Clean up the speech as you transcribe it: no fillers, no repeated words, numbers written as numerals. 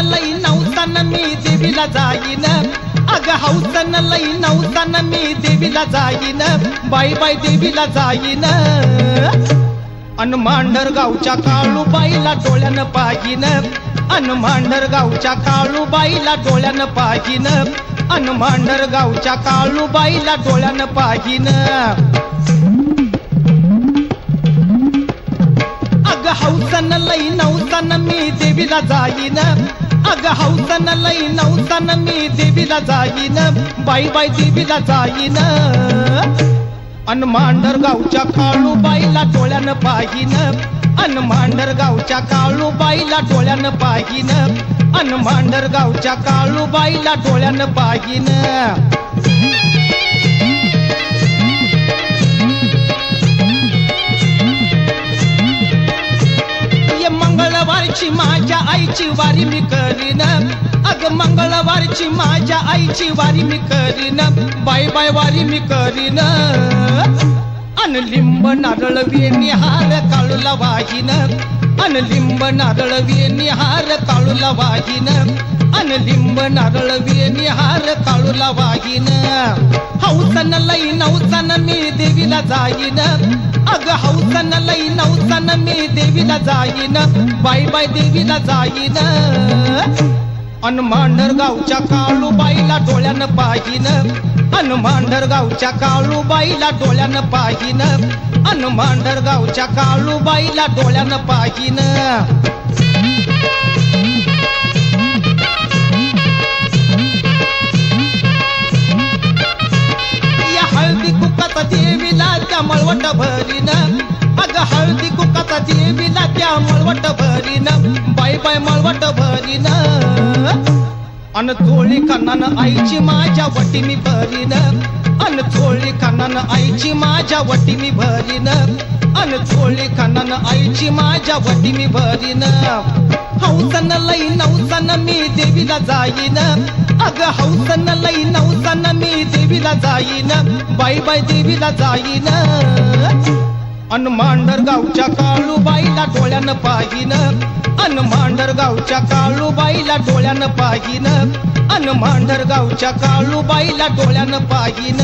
लई नवसान मी देवीला जाईन, अग हौसन लई नवसान मी देवीला जाईन, बाई बाई देवीला जाईन. अन मांढरगावच्या काळूबाईला डोळ्यानं पाहिन, अन मांढरगावच्या काळूबाईला डोळ्यानं पाहिन, अन मांढरगावच्या काळूबाईला डोळ्यानं पाहिन. अग हौसन लई नवसान मी देवीला जाईन, अग हौसन लई नवसान मी देवीला जाईन, बाई बाई देवीला जाईन. अन मांढरगावच्या काळूबाईला डोळ्यानं पाहिन, अन मांढरगावच्या काळूबाईला डोळ्यानं पाहिन, अन मांढरगावच्या काळूबाईला डोळ्यानं पाहिन. मंगळवारची माझ्या आईची वारी मी करीन, अग मंगळवारची माझ्या आईची वारी मी करीन, बाय बाय वारी मी करीन. अन लिंब नारळ वेणी हार काळूला वाहीन, अन लिंब नारळ वेणी हार काळूला वाहीन, अन लिंब नारळ वेणी हार काळूला वाहीन. हौसन लई नवसान मी देवीला जाईन, अग हौसन लई नवसान मी देवीला जाईन, बाई बाई देवीला जाईन. अन मांढरगावच्या काळूबाईला डोळ्यानं पाहिन, अन मांढरगावच्या काळूबाईला डोळ्यानं पाहिन, अन मांढरगावच्या काळूबाईला डोळ्यानं पाहिन. या हळदी कुकाचा देवीला त्या मळवट भरीन, अग हळदी कुकाचा देवीला त्या मळवट भरीन, बाय बाय मळवट भरीन. अन चोळी कानानं आईची माझ्या वटी मी भरीन, अन चोळी कानानं आईची माझ्या वटी मी भरीन, अन चोळी कानानं आईची माझ्या वटी मी भरीन. हौसन लई नवसान मी देवीला जाईन, अग हौसन लई नवसान मी देवीला जाईन, बाई बाई देवीला जाईन. अन मांढरगावच्या काळूबाईला डोळ्यानं पाहिन, अन मांढरगावच्या काळूबाईला डोळ्यानं पाहिन, अन मांढरगावच्या काळूबाईला डोळ्यानं पाहिन.